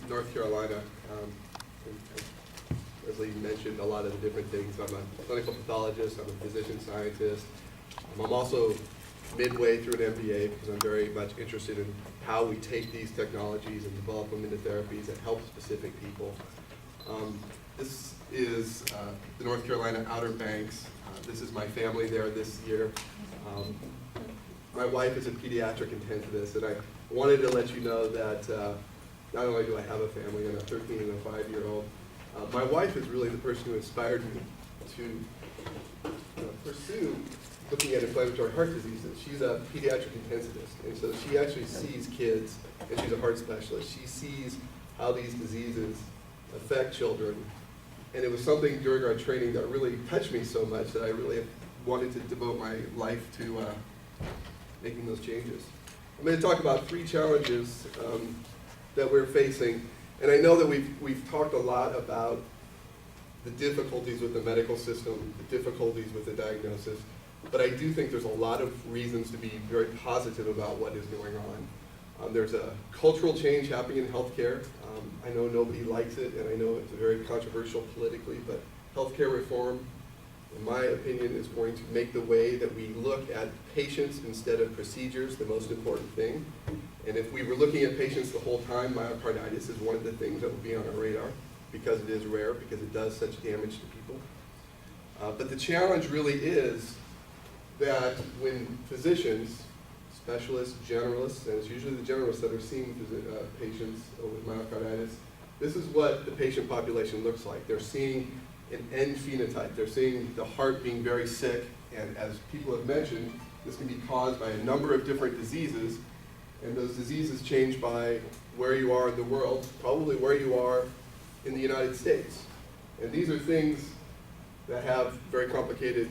North Carolina. As Lee mentioned, a lot of the different things. I'm a clinical pathologist, I'm a physician scientist. I'm also midway through an MBA because I'm very much interested in how we take these technologies and develop them into therapies that help specific people. This is the North Carolina Outer Banks. This is my family there this year. My wife is a pediatric intensivist, and I wanted to let you know that not only do I have a family and a 13 and a 5-year-old, my wife is really the person who inspired me to pursue looking at inflammatory heart diseases. She's a pediatric intensivist, and so she actually sees kids, and she's a heart specialist. She sees how these diseases affect children, and it was something during our training that really touched me so much that I really wanted to devote my life to making those changes. I'm going to talk about 3 challenges that we're facing, and I know that we've talked a lot about the difficulties with the medical system, the difficulties with the diagnosis, but I do think there's a lot of reasons to be very positive about what is going on. There's a cultural change happening in healthcare. I know nobody likes it, and I know it's very controversial politically, but healthcare reform, in my opinion, is going to make the way that we look at patients instead of procedures the most important thing. And if we were looking at patients the whole time, myocarditis is one of the things that will be on our radar because it is rare, because it does such damage to people. But the challenge really is that when physicians, specialists, generalists, and it's usually the generalists that are seeing patients with myocarditis, this is what the patient population looks like. They're seeing an end phenotype. They're seeing the heart being very sick, and as people have mentioned, this can be caused by a number of different diseases, and those diseases change by where you are in the world, probably where you are in the United States. And these are things that have very complicated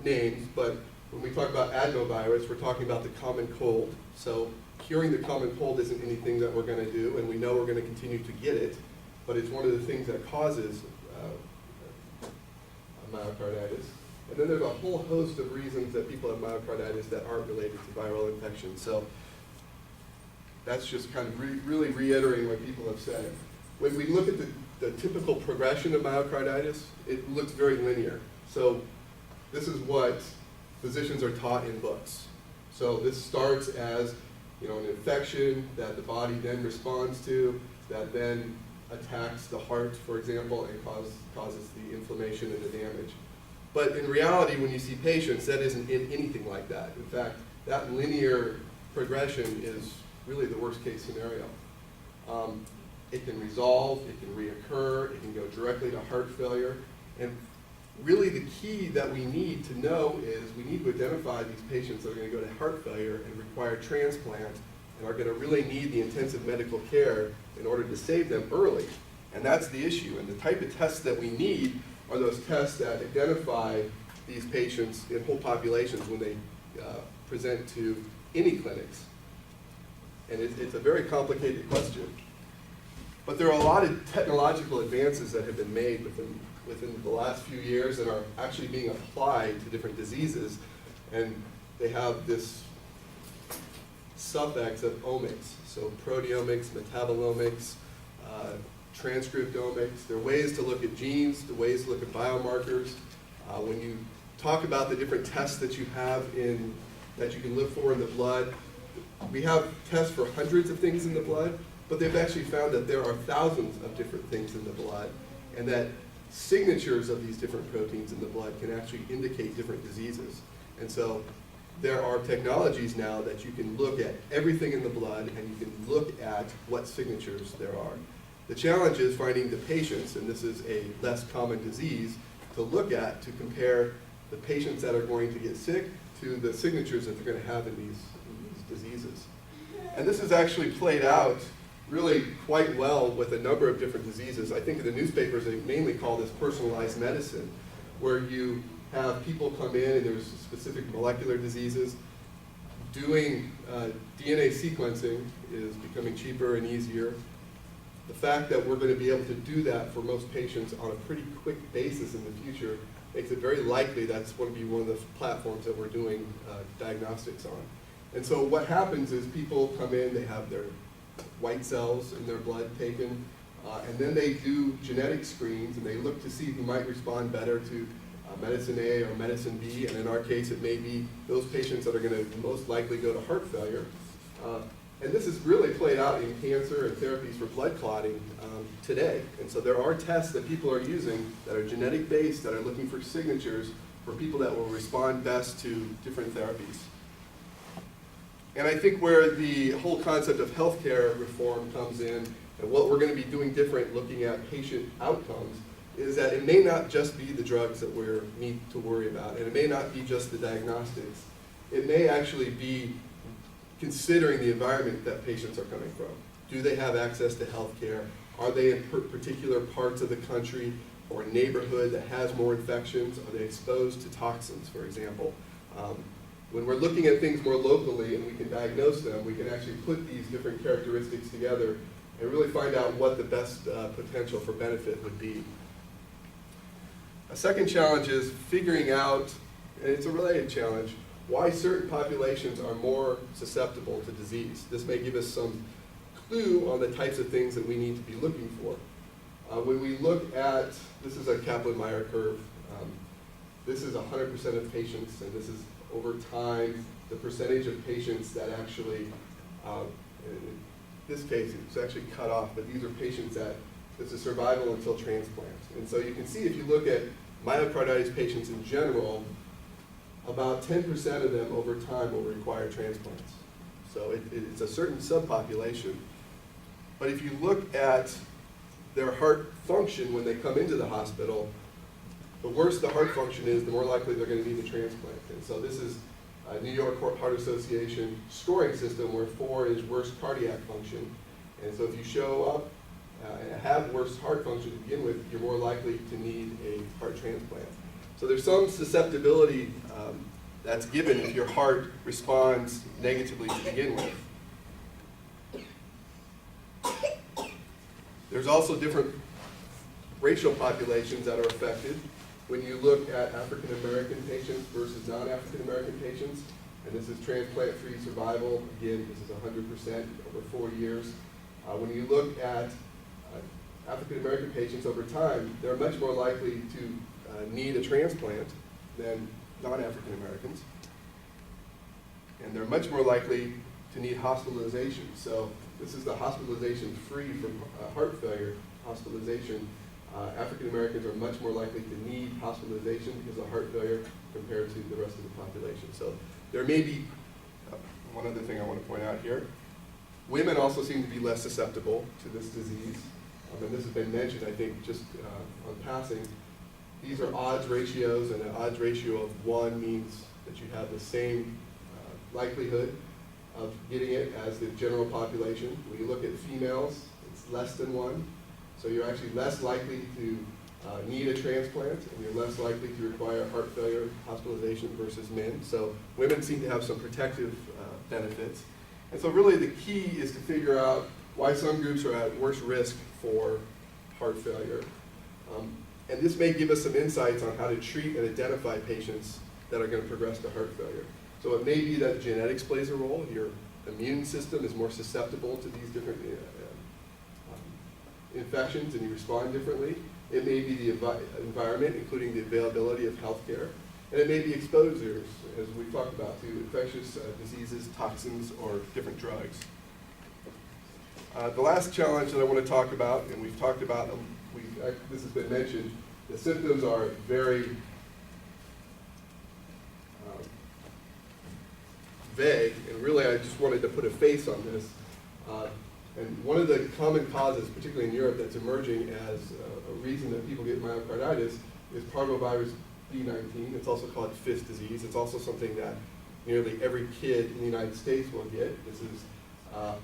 names, but when we talk about adenovirus, we're talking about the common cold. So curing the common cold isn't anything that we're going to do, and we know we're going to continue to get it, but it's one of the things that causes myocarditis. And then there's a whole host of reasons that people have myocarditis that aren't related to viral infections. So that's just kind of really reiterating what people have said. When we look at the typical progression of myocarditis, it looks very linear. So this is what physicians are taught in books. So this starts as an infection that the body then responds to, that then attacks the heart, for example, and causes the inflammation and the damage. But in reality, when you see patients, that isn't anything like that. In fact, that linear progression is really the worst case scenario. It can resolve, it can reoccur, it can go directly to heart failure. And really the key that we need to know is we need to identify these patients that are going to go to heart failure and require transplant and are going to really need the intensive medical care in order to save them early. And that's the issue. And the type of tests that we need are those tests that identify these patients in whole populations when they present to any clinics. And it's a very complicated question. But there are a lot of technological advances that have been made within the last few years and are actually being applied to different diseases. And they have this suffix of omics. So proteomics, metabolomics, transcriptomics. There are ways to look at genes, there are ways to look at biomarkers. When you talk about the different tests that you have that you can look for in the blood, we have tests for hundreds of things in the blood, but they've actually found that there are thousands of different things in the blood, and that signatures of these different proteins in the blood can actually indicate different diseases. And so there are technologies now that you can look at everything in the blood and you can look at what signatures there are. The challenge is finding the patients, and this is a less common disease, to look at to compare the patients that are going to get sick to the signatures that they're going to have in these diseases. And this is actually played out really quite well with a number of different diseases. I think in the newspapers they mainly call this personalized medicine, where you have people come in and there's specific molecular diseases. Doing DNA sequencing is becoming cheaper and easier. The fact that we're going to be able to do that for most patients on a pretty quick basis in the future makes it very likely that's going to be one of the platforms that we're doing diagnostics on. And so what happens is people come in, they have their white cells in their blood taken, and then they do genetic screens, and they look to see who might respond better to medicine A or medicine B, and in our case it may be those patients that are going to most likely go to heart failure. And this is really played out in cancer and therapies for blood clotting today. And so there are tests that people are using that are genetic based, that are looking for signatures for people that will respond best to different therapies. And I think where the whole concept of healthcare reform comes in, and what we're going to be doing different looking at patient outcomes, is that it may not just be the drugs that we need to worry about, and it may not be just the diagnostics. It may actually be considering the environment that patients are coming from. Do they have access to health care? Are they in particular parts of the country or neighborhood that has more infections? Are they exposed to toxins, for example? When we're looking at things more locally and we can diagnose them, we can actually put these different characteristics together and really find out what the best potential for benefit would be. A second challenge is figuring out, and it's a related challenge, why certain populations are more susceptible to disease. This may give us some clue on the types of things that we need to be looking for. When we look at, this is a Kaplanmeier curve. This is 100% of patients, and this is over time, the percentage of patients that actually, in this case, it's actually cut off, but these are patients that, this is survival until transplant. And so you can see if you look at myocarditis patients in general, about 10% of them over time will require transplants. So it's a certain subpopulation. But if you look at their heart function when they come into the hospital, the worse the heart function is, the more likely they're going to need a transplant. And so this is a New York Heart Association scoring system where 4 is worst cardiac function. And so if you show up and have worse heart function to begin with, you're more likely to need a heart transplant. So there's some susceptibility that's given if your heart responds negatively to begin with. There's also different racial populations that are affected. When you look at African American patients versus non-African American patients, and this is transplant-free survival, again, this is 100% over 4 years. When you look at African American patients over time, they're much more likely to need a transplant than non-African Americans. And they're much more likely to need hospitalization. So this is the hospitalization free from heart failure hospitalization. African Americans are much more likely to need hospitalization because of heart failure compared to the rest of the population. So there may be, one other thing I want to point out here, women also seem to be less susceptible to this disease. And this has been mentioned, I think, just on passing. These are odds ratios, and an odds ratio of 1 means that you have the same likelihood of getting it as the general population. When you look at females, it's less than 1. So you're actually less likely to need a transplant, and you're less likely to require heart failure hospitalization versus men. So women seem to have some protective benefits. And so really the key is to figure out why some groups are at worse risk for heart failure. And this may give us some insights on how to treat and identify patients that are going to progress to heart failure. So it may be that genetics plays a role. Your immune system is more susceptible to these different infections and you respond differently. It may be the environment, including the availability of health care. And it may be exposures, as we've talked about, to infectious diseases, toxins, or different drugs. The last challenge that I want to talk about, and we've talked about, this has been mentioned, the symptoms are very vague, and really I just wanted to put a face on this. And one of the common causes, particularly in Europe, that's emerging as a reason that people get myocarditis is parvovirus B19. It's also called Fist disease. It's also something that nearly every kid in the United States will get. This is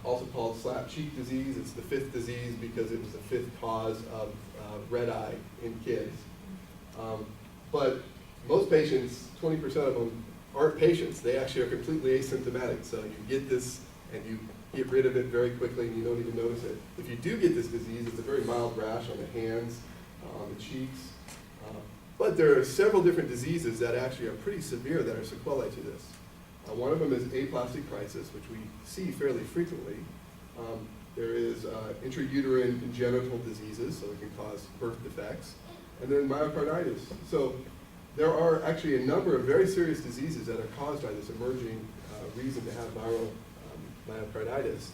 also called slap cheek disease. It's the 5th disease because it was the 5th cause of red eye in kids. But most patients, 20% of them, aren't patients. They actually are completely asymptomatic. So you get this and you get rid of it very quickly and you don't even notice it. If you do get this disease, it's a very mild rash on the hands, on the cheeks. But there are several different diseases that actually are pretty severe that are sequelae to this. One of them is aplastic crisis, which we see fairly frequently. There is intrauterine congenital diseases, so it can cause birth defects, and then myocarditis. So there are actually a number of very serious diseases that are caused by this emerging reason to have viral myocarditis.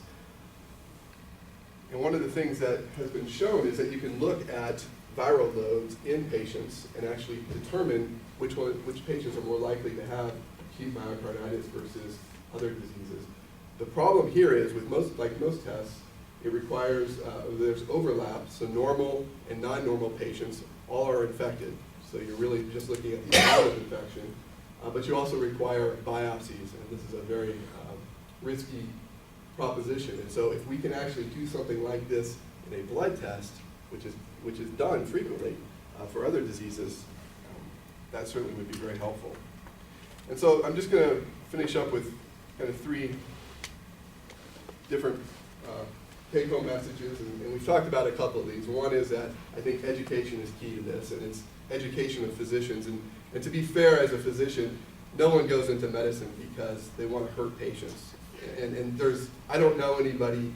And one of the things that has been shown is that you can look at viral loads in patients and actually determine which patients are more likely to have acute myocarditis versus other diseases. The problem here is with most tests, it requires, there's overlap, so normal and non-normal patients all are infected. So you're really just looking at the amount of infection, but you also require biopsies, and this is a very risky proposition. And so if we can actually do something like this in a blood test, which is done frequently for other diseases, that certainly would be very helpful. And so I'm just going to finish up with kind of 3 different take-home messages, and we've talked about a couple of these. One is that I think education is key to this, and it's education of physicians. And to be fair, as a physician, no one goes into medicine because they want to hurt patients. And I don't know anybody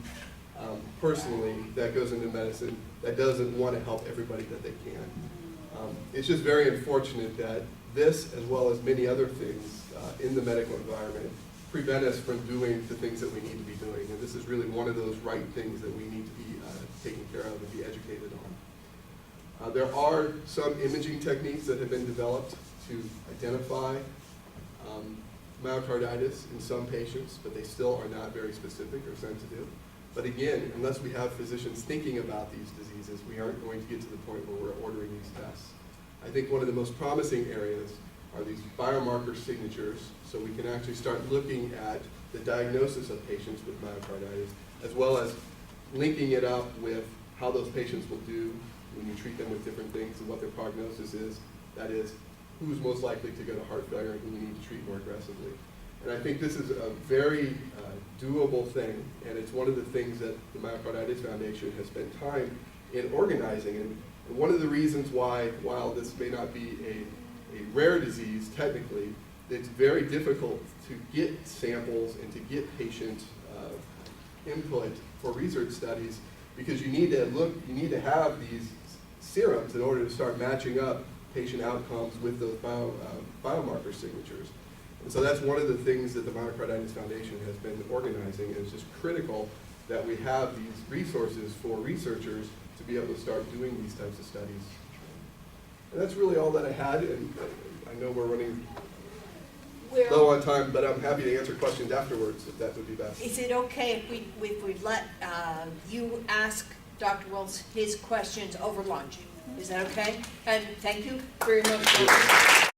personally that goes into medicine that doesn't want to help everybody that they can. It's just very unfortunate that this, as well as many other things in the medical environment, prevent us from doing the things that we need to be doing. And this is really one of those right things that we need to be taking care of and be educated on. There are some imaging techniques that have been developed to identify myocarditis in some patients, but they still are not very specific or sensitive. But again, unless we have physicians thinking about these diseases, we aren't going to get to the point where we're ordering these tests. I think one of the most promising areas are these biomarker signatures, so we can actually start looking at the diagnosis of patients with myocarditis, as well as linking it up with how those patients will do when you treat them with different things and what their prognosis is. That is, who's most likely to go to heart failure and who we need to treat more aggressively. And I think this is a very doable thing, and it's one of the things that the Myocarditis Foundation has spent time in organizing. And one of the reasons why, while this may not be a rare disease technically, it's very difficult to get samples and to get patient input for research studies, because you need to have these serums in order to start matching up patient outcomes with those biomarker signatures. And so that's one of the things that the Myocarditis Foundation has been organizing, and it's just critical that we have these resources for researchers to be able to start doing these types of studies. And that's really all that I had, and I know we're running low on time, but I'm happy to answer questions afterwards if that would be best. Is it okay if we let you ask Dr. Wills his questions over lunch? Is that okay? And thank you very much.